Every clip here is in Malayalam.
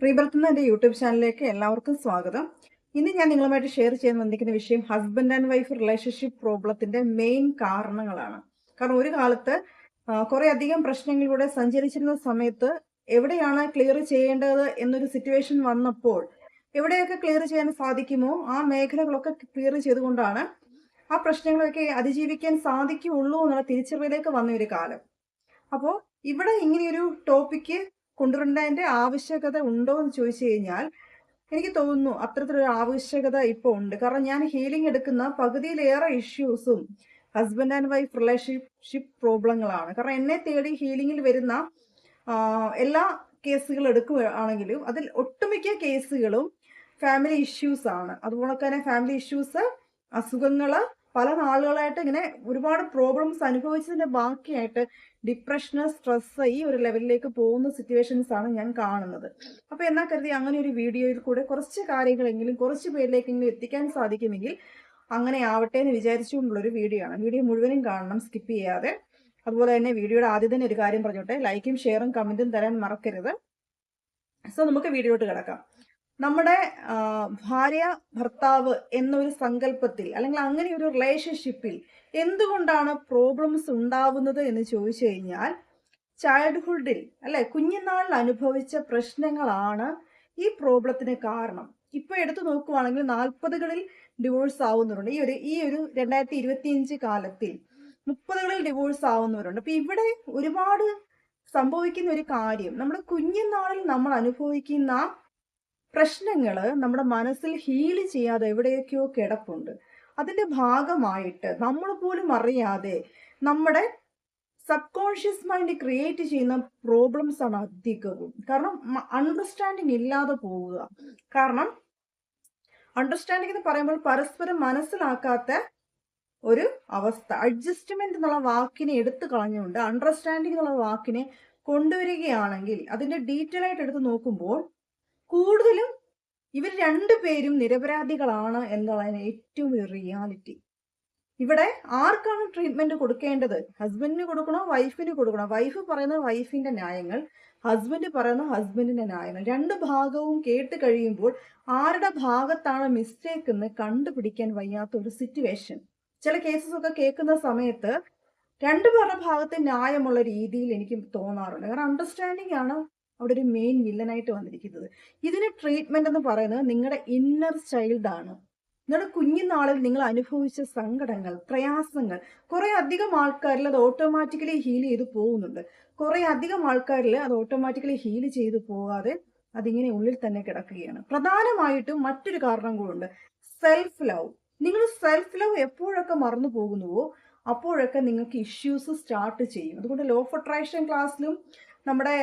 റീബർത്ത് എന്ന എൻ്റെ യൂട്യൂബ് ചാനലിലേക്ക് എല്ലാവർക്കും സ്വാഗതം. ഇന്ന് ഞാൻ നിങ്ങളുമായിട്ട് ഷെയർ ചെയ്യാൻ വന്നിരിക്കുന്ന വിഷയം ഹസ്ബൻഡ് ആൻഡ് വൈഫ് റിലേഷൻഷിപ്പ് പ്രോബ്ലത്തിന്റെ മെയിൻ കാരണങ്ങളാണ്. കാരണം ഒരു കാലത്ത് കുറെ അധികം പ്രശ്നങ്ങളിലൂടെ സഞ്ചരിച്ചിരുന്ന സമയത്ത് എവിടെയാണ് ക്ലിയർ ചെയ്യേണ്ടത് എന്നൊരു സിറ്റുവേഷൻ വന്നപ്പോൾ എവിടെയൊക്കെ ക്ലിയർ ചെയ്യാൻ സാധിക്കുമോ ആ മേഖലകളൊക്കെ ക്ലിയർ ചെയ്തുകൊണ്ടാണ് ആ പ്രശ്നങ്ങളൊക്കെ അതിജീവിക്കാൻ സാധിക്കുകയുള്ളൂ എന്നുള്ള തിരിച്ചറിവിലേക്ക് വന്ന ഒരു കാലം. അപ്പോൾ ഇവിടെ ഇങ്ങനെയൊരു ടോപ്പിക്ക് കൊണ്ടുവരേണ്ടതിന്റെ ആവശ്യകത ഉണ്ടോ എന്ന് ചോദിച്ചു കഴിഞ്ഞാൽ എനിക്ക് തോന്നുന്നു അത്തരത്തിലൊരു ആവശ്യകത ഇപ്പോൾ ഉണ്ട്. കാരണം ഞാൻ ഹീലിംഗ് എടുക്കുന്ന പകുതിയിലേറെ ഇഷ്യൂസും ഹസ്ബൻഡ് ആൻഡ് വൈഫ് റിലേഷൻഷിപ്പ് പ്രോബ്ലങ്ങളാണ്. കാരണം എന്നെ തേടി ഹീലിംഗിൽ വരുന്ന എല്ലാ കേസുകൾ എടുക്കുകയാണെങ്കിലും അതിൽ ഒട്ടുമിക്ക കേസുകളും ഫാമിലി ഇഷ്യൂസ് ആണ്. അതുപോലെ തന്നെ ഫാമിലി ഇഷ്യൂസ്, അസുഖങ്ങള്, പല നാളുകളായിട്ട് ഇങ്ങനെ ഒരുപാട് പ്രോബ്ലംസ് അനുഭവിച്ചതിന്റെ ബാക്കിയായിട്ട് ഡിപ്രഷന്, സ്ട്രെസ് ഈ ഒരു ലെവലിലേക്ക് പോകുന്ന സിറ്റുവേഷൻസ് ആണ് ഞാൻ കാണുന്നത്. അപ്പൊ എന്നാ കരുതി അങ്ങനെ ഒരു വീഡിയോയിൽ കൂടെ കുറച്ച് കാര്യങ്ങളെങ്കിലും കുറച്ച് പേരിലേക്കെങ്കിലും എത്തിക്കാൻ സാധിക്കുമെങ്കിൽ അങ്ങനെ ആവട്ടെ എന്ന് വിചാരിച്ചുകൊണ്ടുള്ളൊരു വീഡിയോ ആണ്. വീഡിയോ മുഴുവനും കാണണം, സ്കിപ്പ് ചെയ്യാതെ. അതുപോലെ തന്നെ വീഡിയോയുടെ ആദ്യം തന്നെ ഒരു കാര്യം പറഞ്ഞോട്ടെ, ലൈക്കും ഷെയറും കമന്റും തരാൻ മറക്കരുത്. സോ നമുക്ക് വീഡിയോട്ട് കിടക്കാം. നമ്മുടെ ഭാര്യ ഭർത്താവ് എന്നൊരു സങ്കല്പത്തിൽ അല്ലെങ്കിൽ അങ്ങനെ ഒരു റിലേഷൻഷിപ്പിൽ എന്തുകൊണ്ടാണ് പ്രോബ്ലംസ് ഉണ്ടാവുന്നത് എന്ന് ചോദിച്ചു കഴിഞ്ഞാൽ ചൈൽഡ്ഹുഡിൽ അല്ലെ കുഞ്ഞുനാളിൽ അനുഭവിച്ച പ്രശ്നങ്ങളാണ് ഈ പ്രോബ്ലത്തിന് കാരണം. ഇപ്പൊ എടുത്തു നോക്കുവാണെങ്കിൽ 40കളിൽ ഡിവോഴ്സ് ആവുന്നവരുണ്ട്. ഈ ഒരു 2025 കാലത്തിൽ 30കളിൽ ഡിവോഴ്സ് ആവുന്നവരുണ്ട്. അപ്പൊ ഇവിടെ ഒരുപാട് സംഭവിക്കുന്ന ഒരു കാര്യം, നമ്മുടെ കുഞ്ഞുനാളിൽ നമ്മൾ അനുഭവിക്കുന്ന പ്രശ്നങ്ങൾ നമ്മുടെ മനസ്സിൽ ഹീൽ ചെയ്യാതെ എവിടെയൊക്കെയോ കിടപ്പുണ്ട്. അതിന്റെ ഭാഗമായിട്ട് നമ്മൾ പോലും അറിയാതെ നമ്മുടെ സബ് കോൺഷ്യസ് മൈൻഡ് ക്രിയേറ്റ് ചെയ്യുന്ന പ്രോബ്ലംസ് ആണ് അധികവും. കാരണം അണ്ടർസ്റ്റാൻഡിങ് ഇല്ലാതെ പോവുക. കാരണം അണ്ടർസ്റ്റാൻഡിങ് എന്ന് പറയുമ്പോൾ പരസ്പരം മനസ്സിലാക്കാത്ത ഒരു അവസ്ഥ. അഡ്ജസ്റ്റ്മെന്റ് എന്നുള്ള വാക്കിനെ എടുത്തു കളഞ്ഞുകൊണ്ട് അണ്ടർസ്റ്റാൻഡിങ് എന്നുള്ള വാക്കിനെ കൊണ്ടുവരികയാണെങ്കിൽ അതിന്റെ ഡീറ്റെയിൽ ആയിട്ട് എടുത്ത് നോക്കുമ്പോൾ കൂടുതലും ഇവർ രണ്ടുപേരും നിരപരാധികളാണ് എന്നതാണ് ഏറ്റവും വലിയ റിയാലിറ്റി. ഇവിടെ ആർക്കാണ് ട്രീറ്റ്മെന്റ് കൊടുക്കേണ്ടത്? ഹസ്ബൻഡിന് കൊടുക്കണോ വൈഫിന് കൊടുക്കണോ? വൈഫ് പറയുന്ന വൈഫിന്റെ ന്യായങ്ങൾ, ഹസ്ബൻഡ് പറയുന്ന ഹസ്ബൻഡിന്റെ ന്യായങ്ങൾ. രണ്ട് ഭാഗവും കേട്ട് കഴിയുമ്പോൾ ആരുടെ ഭാഗത്താണ് മിസ്റ്റേക്ക് എന്ന് കണ്ടുപിടിക്കാൻ വയ്യാത്ത ഒരു സിറ്റുവേഷൻ. ചില കേസസ് ഒക്കെ കേൾക്കുന്ന സമയത്ത് രണ്ടുപേരുടെ ഭാഗത്തെ ന്യായമുള്ള രീതിയിൽ എനിക്ക് തോന്നാറുണ്ട്. കാരണം അണ്ടർസ്റ്റാൻഡിങ് ആണ് അവിടെ ഒരു മെയിൻ വില്ലനായിട്ട് വന്നിരിക്കുന്നത്. ഇതിന് ട്രീറ്റ്മെന്റ് എന്ന് പറയുന്നത് നിങ്ങളുടെ ഇന്നർ ചൈൽഡ് ആണ്. നിങ്ങളുടെ കുഞ്ഞുനാളിൽ നിങ്ങൾ അനുഭവിച്ച സങ്കടങ്ങൾ, പ്രയാസങ്ങൾ, കുറെ അധികം ആൾക്കാരിൽ അത് ഓട്ടോമാറ്റിക്കലി ഹീൽ ചെയ്ത് പോകുന്നുണ്ട്. കുറെ അധികം ആൾക്കാരിൽ അത് ഓട്ടോമാറ്റിക്കലി ഹീൽ ചെയ്ത് പോകാതെ അതിങ്ങനെ ഉള്ളിൽ തന്നെ കിടക്കുകയാണ്. പ്രധാനമായിട്ടും മറ്റൊരു കാരണം കൂടെ, സെൽഫ് ലവ്. നിങ്ങൾ സെൽഫ് ലവ് എപ്പോഴൊക്കെ മറന്നു പോകുന്നുവോ അപ്പോഴൊക്കെ നിങ്ങൾക്ക് ഇഷ്യൂസ് സ്റ്റാർട്ട് ചെയ്യും. അതുകൊണ്ട് ലോ ഓഫ് അട്രാക്ഷൻ ക്ലാസ്സിലും നമ്മുടെ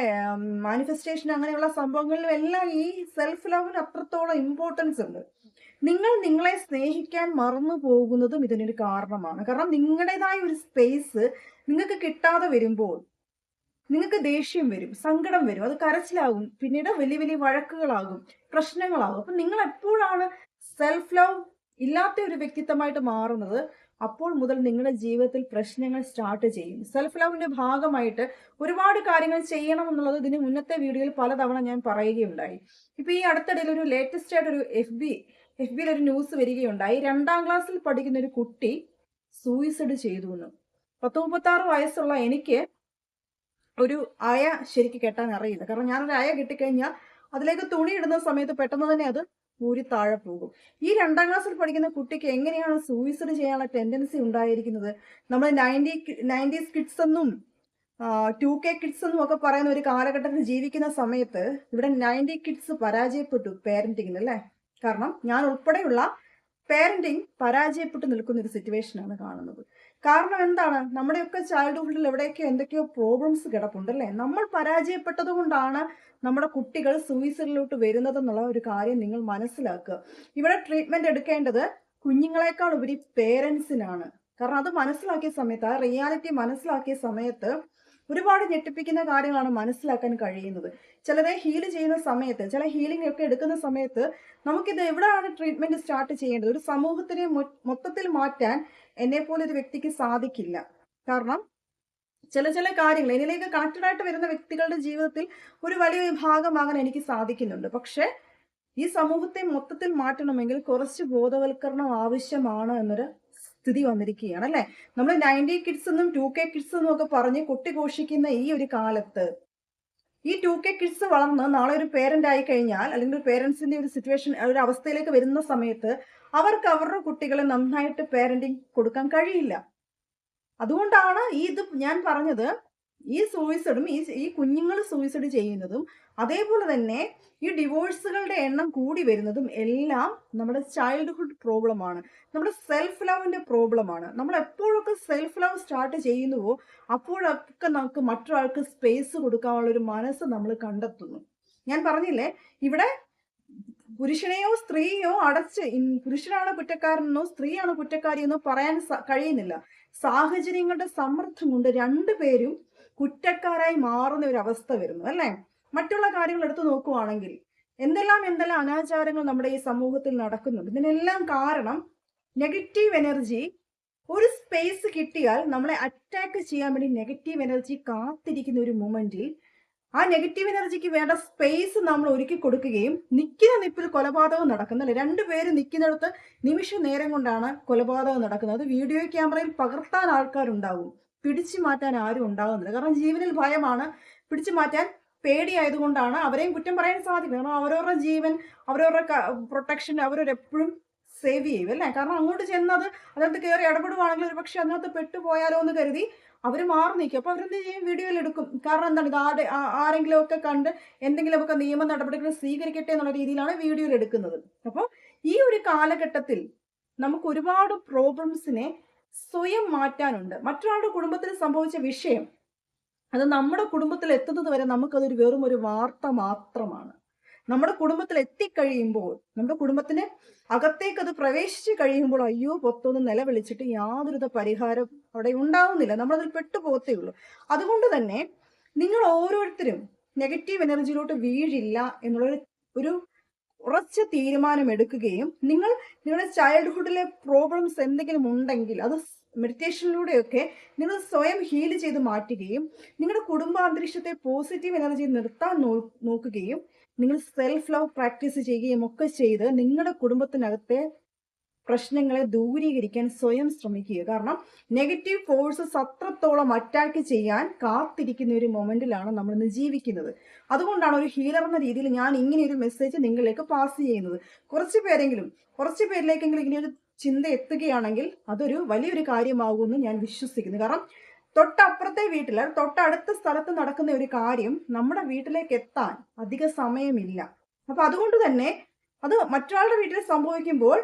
മാനിഫെസ്റ്റേഷൻ അങ്ങനെയുള്ള സംഭവങ്ങളിലും എല്ലാം ഈ സെൽഫ് ലവിന് അത്രത്തോളം ഇമ്പോർട്ടൻസ് ഉണ്ട്. നിങ്ങൾ നിങ്ങളെ സ്നേഹിക്കാൻ മറന്നു പോകുന്നതും ഇതിനൊരു കാരണമാണ്. കാരണം നിങ്ങളുടേതായ ഒരു സ്പേസ് നിങ്ങൾക്ക് കിട്ടാതെ വരുമ്പോൾ നിങ്ങൾക്ക് ദേഷ്യം വരും, സങ്കടം വരും, അത് കരച്ചിലാകും, പിന്നീട് വലിയ വലിയ വഴക്കുകളാകും, പ്രശ്നങ്ങളാകും. അപ്പൊ നിങ്ങൾ എപ്പോഴാണ് സെൽഫ് ലവ് ഇല്ലാത്ത ഒരു വ്യക്തിത്വമായിട്ട് മാറുന്നത് അപ്പോൾ മുതൽ നിങ്ങളുടെ ജീവിതത്തിൽ പ്രശ്നങ്ങൾ സ്റ്റാർട്ട് ചെയ്യും. സെൽഫ് ലവിന്റെ ഭാഗമായിട്ട് ഒരുപാട് കാര്യങ്ങൾ ചെയ്യണം എന്നുള്ളത് ഇതിന് മുന്നത്തെ വീഡിയോയിൽ പലതവണ ഞാൻ പറയുകയുണ്ടായി. ഇപ്പൊ ഈ അടുത്തിടയിൽ ഒരു ലേറ്റസ്റ്റ് ആയിട്ട് ഒരു എഫ് ബിയിൽ ഒരു ന്യൂസ് വരികയുണ്ടായി. 2ാം ക്ലാസ്സിൽ പഠിക്കുന്ന ഒരു കുട്ടി സൂയിസൈഡ് ചെയ്തു എന്ന്. 36 വയസ്സുള്ള എനിക്ക് ഒരു അയ ശരിക്ക് കെട്ടാൻ അറിയില്ല. കാരണം ഞാനൊരു അയ കെട്ടിക്കഴിഞ്ഞാൽ അതിലേക്ക് തുണി ഇടുന്ന സമയത്ത് പെട്ടെന്ന് തന്നെ അത് ഊരി താഴെ പോകും. ഈ 2ാം ക്ലാസ്സിൽ പഠിക്കുന്ന കുട്ടിക്ക് എങ്ങനെയാണ് സൂയിസൈഡ് ചെയ്യാനുള്ള ടെൻഡൻസി ഉണ്ടായിരിക്കുന്നത്? നമ്മൾ 90s കിഡ്സ് എന്നും 2K കിഡ്സ് എന്നും ഒക്കെ പറയുന്ന ഒരു കാലഘട്ടത്തിൽ ജീവിക്കുന്ന സമയത്ത് ഇവിടെ 90 കിഡ്സ് പരാജയപ്പെട്ടു പേരന്റിങ്ങിന് അല്ലേ? കാരണം ഞാൻ ഉൾപ്പെടെയുള്ള പേരന്റിങ് പരാജയപ്പെട്ടു നിൽക്കുന്ന ഒരു സിറ്റുവേഷനാണ് കാണുന്നത്. കാരണം എന്താണ്? നമ്മുടെയൊക്കെ ചൈൽഡ്ഹുഡിൽ എവിടെയൊക്കെയോ എന്തൊക്കെയോ പ്രോബ്ലംസ് കിടപ്പുണ്ടല്ലേ? നമ്മൾ പരാജയപ്പെട്ടത് കൊണ്ടാണ് നമ്മുടെ കുട്ടികൾ സൂയിസൈഡിലോട്ട് വരുന്നതെന്നുള്ള ഒരു കാര്യം നിങ്ങൾ മനസ്സിലാക്കുക. ഇവിടെ ട്രീറ്റ്മെന്റ് എടുക്കേണ്ടത് കുഞ്ഞുങ്ങളെക്കാൾ ഉപരി പേരൻസിനാണ്. കാരണം അത് മനസ്സിലാക്കിയ സമയത്ത്, ആ റിയാലിറ്റി മനസ്സിലാക്കിയ സമയത്ത് ഒരുപാട് ഞെട്ടിപ്പിക്കുന്ന കാര്യങ്ങളാണ് മനസ്സിലാക്കാൻ കഴിയുന്നത്. ചിലരെ ഹീൽ ചെയ്യുന്ന സമയത്ത്, ചില ഹീലിംഗ് ഒക്കെ എടുക്കുന്ന സമയത്ത് നമുക്കിത് എവിടെയാണ് ട്രീറ്റ്മെന്റ് സ്റ്റാർട്ട് ചെയ്യേണ്ടത്? ഒരു സമൂഹത്തിനെ മൊത്തത്തിൽ മാറ്റാൻ എന്നെ പോലെ ഒരു വ്യക്തിക്ക് സാധിക്കില്ല. കാരണം ചില കാര്യങ്ങൾ എന്നിലേക്ക് കണക്റ്റഡ് ആയിട്ട് വരുന്ന വ്യക്തികളുടെ ജീവിതത്തിൽ ഒരു വലിയ ഭാഗമാകാൻ എനിക്ക് സാധിക്കുന്നുണ്ട്. പക്ഷെ ഈ സമൂഹത്തെ മൊത്തത്തിൽ മാറ്റണമെങ്കിൽ കുറച്ച് ബോധവൽക്കരണം ആവശ്യമാണ് എന്നൊരു സ്ഥിതി വന്നിരിക്കുകയാണ് അല്ലെ. നമ്മൾ 90 കിഡ്സ് എന്നും 2K കിഡ്സ് എന്നും ഒക്കെ പറഞ്ഞ് കൊട്ടിഘോഷിക്കുന്ന ഈ ഒരു കാലത്ത് ഈ 2K കിഡ്സ് വളർന്ന് നാളെ ഒരു പേരന്റ് ആയി കഴിഞ്ഞാൽ, അല്ലെങ്കിൽ ഒരു പേരൻസിന്റെ ഒരു സിറ്റുവേഷൻ, ഒരു അവസ്ഥയിലേക്ക് വരുന്ന സമയത്ത് അവർക്ക് അവരുടെ കുട്ടികളെ നന്നായിട്ട് പേരന്റിങ് കൊടുക്കാൻ കഴിയില്ല. അതുകൊണ്ടാണ് ഇത് ഞാൻ പറഞ്ഞത്. ഈ സൂയിസൈഡും ഈ കുഞ്ഞുങ്ങൾ സൂയിസൈഡ് ചെയ്യുന്നതും അതേപോലെ തന്നെ ഈ ഡിവോഴ്സുകളുടെ എണ്ണം കൂടി വരുന്നതും എല്ലാം നമ്മുടെ ചൈൽഡ്ഹുഡ് പ്രോബ്ലമാണ്, നമ്മുടെ സെൽഫ് ലവിന്റെ പ്രോബ്ലമാണ്. നമ്മൾ എപ്പോഴൊക്കെ സെൽഫ് ലവ് സ്റ്റാർട്ട് ചെയ്യുന്നുവോ അപ്പോഴൊക്കെ നമുക്ക് മറ്റൊരാൾക്ക് സ്പേസ് കൊടുക്കാനുള്ള ഒരു മനസ്സ് നമ്മൾ കണ്ടെത്തുന്നു. ഞാൻ പറഞ്ഞില്ലേ, ഇവിടെ പുരുഷനെയോ സ്ത്രീയോ അടച്ച് പുരുഷനാണ് കുറ്റക്കാരനെന്നോ സ്ത്രീയാണ് കുറ്റക്കാരിയെന്നോ പറയാൻ കഴിയുന്നില്ല. സാഹചര്യങ്ങളുടെ സമ്മർദ്ദം കൊണ്ട് രണ്ടുപേരും കുറ്റക്കാരായി മാറുന്ന ഒരു അവസ്ഥ വരുന്നു അല്ലെ. മറ്റുള്ള കാര്യങ്ങൾ എടുത്തു നോക്കുവാണെങ്കിൽ എന്തെല്ലാം അനാചാരങ്ങൾ നമ്മുടെ ഈ സമൂഹത്തിൽ നടക്കുന്നുണ്ട്. ഇതിനെല്ലാം കാരണം നെഗറ്റീവ് എനർജി. ഒരു സ്പേസ് കിട്ടിയാൽ നമ്മളെ അറ്റാക്ക് ചെയ്യാൻ വേണ്ടി നെഗറ്റീവ് എനർജി കാത്തിരിക്കുന്ന ഒരു മൊമെന്റിൽ ആ നെഗറ്റീവ് എനർജിക്ക് വേണ്ട സ്പേസ് നമ്മൾ ഒരുക്കി കൊടുക്കുകയും നിൽക്കുന്ന നിപ്പിൽ കൊലപാതകം നടക്കുന്നല്ലേ. രണ്ടുപേര് നിൽക്കുന്നിടത്ത് നിമിഷ നേരം കൊണ്ടാണ് കൊലപാതകം നടക്കുന്നത്. അത് വീഡിയോ ക്യാമറയിൽ പകർത്താൻ ആൾക്കാരുണ്ടാവും, പിടിച്ചു മാറ്റാൻ ആരും ഉണ്ടാകുന്നില്ല. കാരണം ജീവനിൽ ഭയമാണ്, പിടിച്ചു മാറ്റാൻ പേടിയായതുകൊണ്ടാണ്. അവരെയും കുറ്റം പറയാൻ സാധിക്കും. കാരണം അവരവരുടെ ജീവൻ, അവരവരുടെ പ്രൊട്ടക്ഷൻ അവരവരെപ്പോഴും സേവ് ചെയ്യും അല്ലേ. കാരണം അങ്ങോട്ട് ചെന്നത് അതിനകത്ത് കയറി ഇടപെടുവാണെങ്കിൽ ഒരു പക്ഷെ അതിനകത്ത് പെട്ടുപോയാലോ എന്ന് കരുതി അവർ മാറി നിൽക്കും. അപ്പൊ അവരെന്ത് ചെയ്യും, വീഡിയോയിൽ എടുക്കും. കാരണം എന്താണ്, ഇത് ആരെങ്കിലും ഒക്കെ കണ്ട് എന്തെങ്കിലുമൊക്കെ നിയമ നടപടികൾ സ്വീകരിക്കട്ടെ എന്നുള്ള രീതിയിലാണ് വീഡിയോയിൽ എടുക്കുന്നത്. അപ്പോൾ ഈ ഒരു കാലഘട്ടത്തിൽ നമുക്ക് ഒരുപാട് പ്രോബ്ലംസിനെ സ്വയം മാറ്റാനുണ്ട്. മറ്റൊരാളുടെ കുടുംബത്തിൽ സംഭവിച്ച വിഷയം അത് നമ്മുടെ കുടുംബത്തിൽ എത്തുന്നത് വരെ നമുക്കതൊരു വെറും ഒരു വാർത്ത മാത്രമാണ്. നമ്മുടെ കുടുംബത്തിൽ എത്തിക്കഴിയുമ്പോൾ, നമ്മുടെ കുടുംബത്തിന് അകത്തേക്ക് അത് പ്രവേശിച്ച് കഴിയുമ്പോൾ അയ്യോ പൊത്തൊന്ന് നിലവിളിച്ചിട്ട് യാതൊരുവിധ പരിഹാരം അവിടെ ഉണ്ടാവുന്നില്ല. നമ്മളതിൽ പെട്ടുപോകത്തേ ഉള്ളൂ. അതുകൊണ്ട് തന്നെ നിങ്ങൾ ഓരോരുത്തരും നെഗറ്റീവ് എനർജിയിലോട്ട് വീഴില്ല എന്നുള്ള ഒരു ഉറച്ച തീരുമാനം എടുക്കുകയും നിങ്ങളുടെ ചൈൽഡ്ഹുഡിലെ പ്രോബ്ലംസ് എന്തെങ്കിലും ഉണ്ടെങ്കിൽ അത് മെഡിറ്റേഷനിലൂടെയൊക്കെ നിങ്ങൾ സ്വയം ഹീൽ ചെയ്ത് മാറ്റുകയും നിങ്ങളുടെ കുടുംബാന്തരീക്ഷത്തെ പോസിറ്റീവ് എനർജി നിർത്താൻ നോക്കുകയും നിങ്ങൾ സെൽഫ് ലവ് പ്രാക്ടീസ് ചെയ്യുകയും ഒക്കെ ചെയ്ത് നിങ്ങളുടെ കുടുംബത്തിനകത്തെ പ്രശ്നങ്ങളെ ദൂരീകരിക്കാൻ സ്വയം ശ്രമിക്കുക. കാരണം നെഗറ്റീവ് ഫോഴ്സസ് അത്രത്തോളം അറ്റാക്ക് ചെയ്യാൻ കാത്തിരിക്കുന്ന ഒരു മൊമെന്റിലാണ് നമ്മൾ ഇന്ന് ജീവിക്കുന്നത്. അതുകൊണ്ടാണ് ഒരു ഹീലർ എന്ന രീതിയിൽ ഞാൻ ഇങ്ങനെ ഒരു മെസ്സേജ് നിങ്ങളിലേക്ക് പാസ് ചെയ്യുന്നത്. കുറച്ച് പേരിലേക്കെങ്കിലും ഇങ്ങനെയൊരു ചിന്ത എത്തുകയാണെങ്കിൽ അതൊരു വലിയൊരു കാര്യമാകുമെന്ന് ഞാൻ വിശ്വസിക്കുന്നു. കാരണം തൊട്ടപ്പുറത്തെ വീട്ടിൽ, തൊട്ടടുത്ത സ്ഥലത്ത് നടക്കുന്ന ഒരു കാര്യം നമ്മുടെ വീട്ടിലേക്ക് എത്താൻ അധിക സമയമില്ല. അപ്പൊ അതുകൊണ്ട് തന്നെ അത് മറ്റൊരാളുടെ വീട്ടിൽ സംഭവിക്കുമ്പോൾ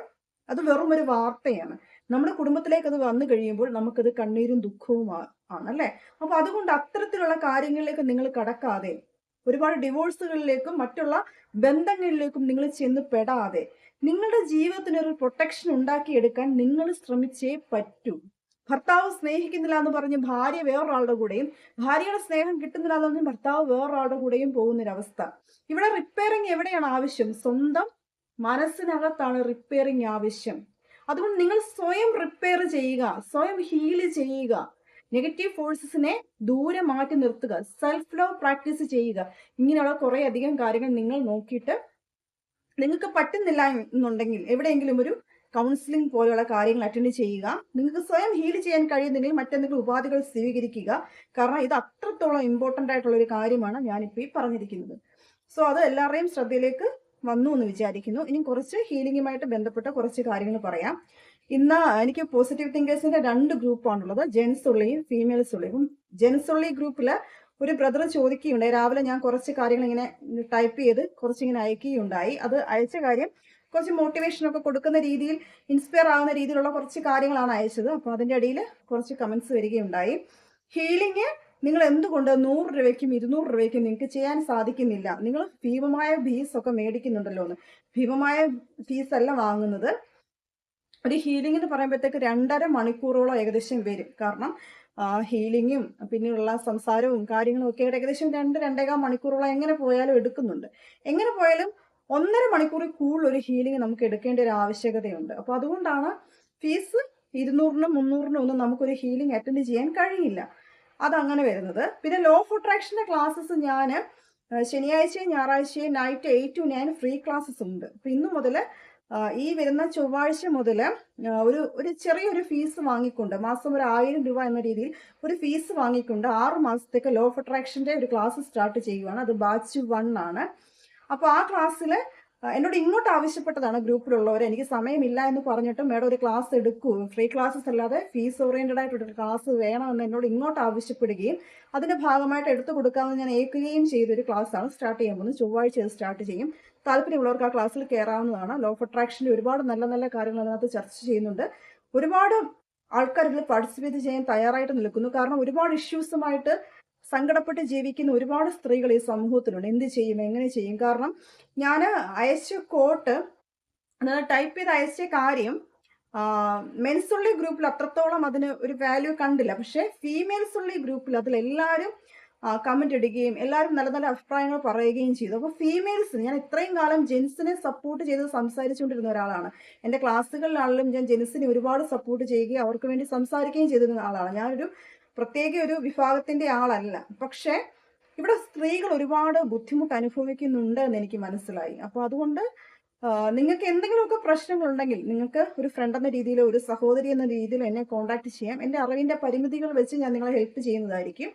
അത് വെറും ഒരു വാർത്തയാണ്. നമ്മുടെ കുടുംബത്തിലേക്ക് അത് വന്നു കഴിയുമ്പോൾ നമുക്കത് കണ്ണീരും ദുഃഖവും ആണല്ലേ. അപ്പൊ അതുകൊണ്ട് അത്തരത്തിലുള്ള കാര്യങ്ങളിലേക്ക് നിങ്ങൾ കടക്കാതെ, ഒരുപാട് ഡിവോഴ്സുകളിലേക്കും മറ്റുള്ള ബന്ധങ്ങളിലേക്കും നിങ്ങൾ ചെന്ന് പെടാതെ നിങ്ങളുടെ ജീവിതത്തിനൊരു പ്രൊട്ടക്ഷൻ ഉണ്ടാക്കിയെടുക്കാൻ നിങ്ങൾ ശ്രമിച്ചേ പറ്റൂ. ഭർത്താവ് സ്നേഹിക്കുന്നില്ല എന്ന് പറഞ്ഞ് ഭാര്യ വേറൊരാളുടെ കൂടെയും, ഭാര്യയുടെ സ്നേഹം കിട്ടുന്നില്ല എന്ന് പറഞ്ഞ് ഭർത്താവ് വേറൊരാളുടെ കൂടെയും പോകുന്നൊരവസ്ഥ. ഇവിടെ റിപ്പയറിങ് എവിടെയാണ് ആവശ്യം? സ്വന്തം മനസ്സിനകത്താണ് റിപ്പയറിങ് ആവശ്യം. അതുകൊണ്ട് നിങ്ങൾ സ്വയം റിപ്പയർ ചെയ്യുക, സ്വയം ഹീൽ ചെയ്യുക, നെഗറ്റീവ് ഫോഴ്സസിനെ ദൂരെ മാറ്റി നിർത്തുക, സെൽഫ് ലവ് പ്രാക്ടീസ് ചെയ്യുക. ഇങ്ങനെയുള്ള കുറെ അധികം കാര്യങ്ങൾ നിങ്ങൾ നോക്കിയിട്ട് നിങ്ങൾക്ക് പറ്റുന്നില്ല എന്നുണ്ടെങ്കിൽ എവിടെയെങ്കിലും ഒരു കൗൺസിലിംഗ് പോലെയുള്ള കാര്യങ്ങൾ അറ്റൻഡ് ചെയ്യുക. നിങ്ങൾക്ക് സ്വയം ഹീൽ ചെയ്യാൻ കഴിയുന്നെങ്കിൽ മറ്റെന്തെങ്കിലും ഉപാധികൾ സ്വീകരിക്കുക. കാരണം ഇത് അത്രത്തോളം ഇമ്പോർട്ടൻ്റ് ആയിട്ടുള്ള ഒരു കാര്യമാണ് ഞാനിപ്പോൾ ഈ പറഞ്ഞിരിക്കുന്നത്. സോ അത് എല്ലാവരുടെയും ശ്രദ്ധയിലേക്ക് വന്നു എന്ന് വിചാരിക്കുന്നു. ഇനി കുറച്ച് ഹീലിംഗുമായിട്ട് ബന്ധപ്പെട്ട കുറച്ച് കാര്യങ്ങൾ പറയാം. ഇന്ന് എനിക്ക് പോസിറ്റീവ് തിങ്കേഴ്സിന്റെ 2 ഗ്രൂപ്പാണുള്ളത്, ജെൻസ് ഉള്ളിയും ഫീമെയിൽസ് ഉള്ളിയും. ജെൻസ് ഉള്ളി ഗ്രൂപ്പിൽ ഒരു ബ്രദർ ചോദിക്കുകയുണ്ടായി. രാവിലെ ഞാൻ കുറച്ച് കാര്യങ്ങൾ ഇങ്ങനെ ടൈപ്പ് ചെയ്ത് കുറച്ചിങ്ങനെ അയക്കുകയുണ്ടായി. അത് അയച്ച കാര്യം കുറച്ച് മോട്ടിവേഷനൊക്കെ കൊടുക്കുന്ന രീതിയിൽ, ഇൻസ്പയർ ആവുന്ന രീതിയിലുള്ള കുറച്ച് കാര്യങ്ങളാണ് അയച്ചത്. അപ്പോൾ അതിൻ്റെ അടിയിൽ കുറച്ച് കമൻസ് വരികയുണ്ടായി. ഹീലിംഗ് നിങ്ങൾ എന്തുകൊണ്ട് 100 രൂപയ്ക്കും 200 രൂപയ്ക്കും നിങ്ങൾക്ക് ചെയ്യാൻ സാധിക്കുന്നില്ല? നിങ്ങൾ ഭീമമായ ഫീസ് ഒക്കെ മേടിക്കുന്നുണ്ടല്ലോ എന്ന്. ഭീമമായ ഫീസ് അല്ല വാങ്ങുന്നത്. ഒരു ഹീലിംഗ് എന്ന് പറയുമ്പോഴത്തേക്ക് 2.5 മണിക്കൂറോളം ഏകദേശം വരും. കാരണം ഹീലിങ്ങും പിന്നെയുള്ള സംസാരവും കാര്യങ്ങളും ഒക്കെ ഏകദേശം 2-2.25 മണിക്കൂറോളം എങ്ങനെ പോയാലും എടുക്കുന്നുണ്ട്. എങ്ങനെ പോയാലും 1.5 മണിക്കൂറിൽ കൂടുതൽ ഒരു ഹീലിംഗ് നമുക്ക് എടുക്കേണ്ട ഒരു ആവശ്യകതയുണ്ട്. അപ്പോൾ അതുകൊണ്ടാണ് ഫീസ് 200-300 ഒന്നും നമുക്കൊരു ഹീലിംഗ് അറ്റൻഡ് ചെയ്യാൻ കഴിയില്ല. അതങ്ങനെ വരുന്നത്. പിന്നെ ലോ ഓഫ് അട്രാക്ഷൻ്റെ ക്ലാസ്സസ് ഞാൻ ശനിയാഴ്ചയും ഞായറാഴ്ചയും നൈറ്റ് 8 to 9 ഫ്രീ ക്ലാസ്സസ് ഉണ്ട്. അപ്പോൾ ഇന്നു മുതൽ ഈ വരുന്ന ചൊവ്വാഴ്ച മുതൽ ഒരു ചെറിയൊരു ഫീസ് വാങ്ങിക്കൊണ്ട്, മാസം ഒരു 1000 രൂപ എന്ന രീതിയിൽ ഒരു ഫീസ് വാങ്ങിക്കൊണ്ട് 6 മാസത്തേക്ക് ലോ ഓഫ് അട്രാക്ഷൻ്റെ ഒരു ക്ലാസ് സ്റ്റാർട്ട് ചെയ്യുകയാണ്. അത് ബാച്ച് 1 ആണ്. അപ്പോൾ ആ ക്ലാസ്സിൽ എന്നോട് ഇങ്ങോട്ട് ആവശ്യപ്പെട്ടതാണ് ഗ്രൂപ്പിലുള്ളവർ. എനിക്ക് സമയമില്ല എന്ന് പറഞ്ഞിട്ട് മേഡം ഒരു ക്ലാസ് എടുക്കൂ, ഫ്രീ ക്ലാസ്സസ് അല്ലാതെ ഫീസ് ഓറിയൻറ്റഡ് ആയിട്ടൊരു ക്ലാസ് വേണമെന്ന് എന്നോട് ഇങ്ങോട്ട് ആവശ്യപ്പെടുകയും അതിൻ്റെ ഭാഗമായിട്ട് എടുത്തു കൊടുക്കാമെന്ന് ഞാൻ ഏൽക്കുകയും ചെയ്തൊരു ക്ലാസ്സാണ് സ്റ്റാർട്ട് ചെയ്യാൻ പോകുന്നത്. ചൊവ്വാഴ്ച അത് സ്റ്റാർട്ട് ചെയ്യും. താല്പര്യമുള്ളവർക്ക് ആ ക്ലാസ്സിൽ കയറാവുന്നതാണ്. ലോ ഓഫ് അട്രാക്ഷൻ്റെ ഒരുപാട് നല്ല നല്ല കാര്യങ്ങൾ അതിനകത്ത് ചർച്ച ചെയ്യുന്നുണ്ട്. ഒരുപാട് ആൾക്കാർ ഇതിൽ പാർട്ടിസിപ്പേറ്റ് ചെയ്യാൻ തയ്യാറായിട്ട് നിൽക്കുന്നു. കാരണം ഒരുപാട് ഇഷ്യൂസുമായിട്ട് സങ്കടപ്പെട്ട് ജീവിക്കുന്ന ഒരുപാട് സ്ത്രീകൾ ഈ സമൂഹത്തിലുണ്ട്. എന്ത് ചെയ്യും, എങ്ങനെ ചെയ്യും? കാരണം ഞാൻ അയച്ച കോട്ട്, ടൈപ്പ് ചെയ്ത് അയച്ച കാര്യം മെൻസ് ഉള്ളി ഗ്രൂപ്പിൽ അത്രത്തോളം അതിന് ഒരു വാല്യൂ കണ്ടില്ല. പക്ഷേ ഫീമെയിൽസ് ഉള്ളി ഗ്രൂപ്പിൽ അതിലെല്ലാവരും കമന്റ് ഇടുകയും എല്ലാവരും നല്ല നല്ല അഭിപ്രായങ്ങൾ പറയുകയും ചെയ്തു. അപ്പോൾ ഫീമെയിൽസിന്, ഞാൻ ഇത്രയും കാലം ജെൻസിനെ സപ്പോർട്ട് ചെയ്ത് സംസാരിച്ചുകൊണ്ടിരുന്ന ഒരാളാണ്. എൻ്റെ ക്ലാസ്സുകളിലാണെങ്കിലും ഞാൻ ജെൻസിനെ ഒരുപാട് സപ്പോർട്ട് ചെയ്യുകയും അവർക്ക് വേണ്ടി സംസാരിക്കുകയും ചെയ്തിരുന്ന ആളാണ്. ഞാനൊരു പ്രത്യേക ഒരു വിഭാഗത്തിൻ്റെ ആളല്ല. പക്ഷേ ഇവിടെ സ്ത്രീകൾ ഒരുപാട് ബുദ്ധിമുട്ട് അനുഭവിക്കുന്നുണ്ട് എന്ന് എനിക്ക് മനസ്സിലായി. അപ്പോൾ അതുകൊണ്ട് നിങ്ങൾക്ക് എന്തെങ്കിലുമൊക്കെ പ്രശ്നങ്ങളുണ്ടെങ്കിൽ നിങ്ങൾക്ക് ഒരു ഫ്രണ്ട് എന്ന രീതിയിലോ ഒരു സഹോദരി എന്ന രീതിയിലോ എന്നെ കോൺടാക്ട് ചെയ്യാം. എൻ്റെ അറിവിൻ്റെ പരിമിതികൾ വെച്ച് ഞാൻ നിങ്ങളെ ഹെൽപ്പ് ചെയ്യുന്നതായിരിക്കും.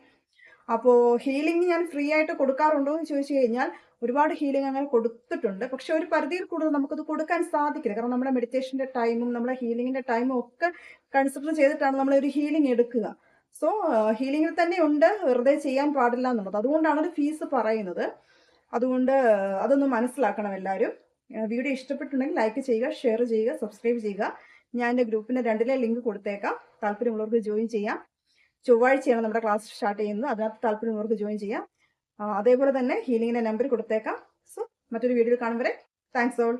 അപ്പോൾ ഹീലിംഗ് ഞാൻ ഫ്രീ ആയിട്ട് കൊടുക്കാറുണ്ടോ എന്ന് ചോദിച്ചു കഴിഞ്ഞാൽ ഒരുപാട് ഹീലിംഗ് അങ്ങനെ കൊടുത്തിട്ടുണ്ട്. പക്ഷെ ഒരു പരിധിയിൽ കൂടുതൽ നമുക്കത് കൊടുക്കാൻ സാധിക്കില്ല. കാരണം നമ്മുടെ മെഡിറ്റേഷൻ്റെ ടൈമും നമ്മുടെ ഹീലിങ്ങിൻ്റെ ടൈമും ഒക്കെ കൺസിഡർ ചെയ്തിട്ടാണ് നമ്മളൊരു ഹീലിംഗ് എടുക്കുക. സോ ഹീലിംഗിൽ തന്നെ ഉണ്ട്, വെറുതെ ചെയ്യാൻ പാടില്ല എന്നുള്ളത്. അതുകൊണ്ടാണ് ഒരു ഫീസ് പറയുന്നത്. അതുകൊണ്ട് അതൊന്ന് മനസ്സിലാക്കണം എല്ലാവരും. വീഡിയോ ഇഷ്ടപ്പെട്ടുണ്ടെങ്കിൽ ലൈക്ക് ചെയ്യുക, ഷെയർ ചെയ്യുക, സബ്സ്ക്രൈബ് ചെയ്യുക. ഞാൻ എൻ്റെ ഗ്രൂപ്പിൻ്റെ 2 ലിങ്ക് കൊടുത്തേക്കാം. താല്പര്യമുള്ളവർക്ക് ജോയിൻ ചെയ്യാം. ചൊവ്വാഴ്ചയാണ് നമ്മുടെ ക്ലാസ് സ്റ്റാർട്ട് ചെയ്യുന്നത്. അതിനകത്ത് താല്പര്യമുള്ളവർക്ക് ജോയിൻ ചെയ്യാം. അതേപോലെ തന്നെ ഹീലിങ്ങിൻ്റെ നമ്പർ കൊടുത്തേക്കാം. സോ മറ്റൊരു വീഡിയോയിൽ കാണും വരെ താങ്ക്സ് ഓൾ.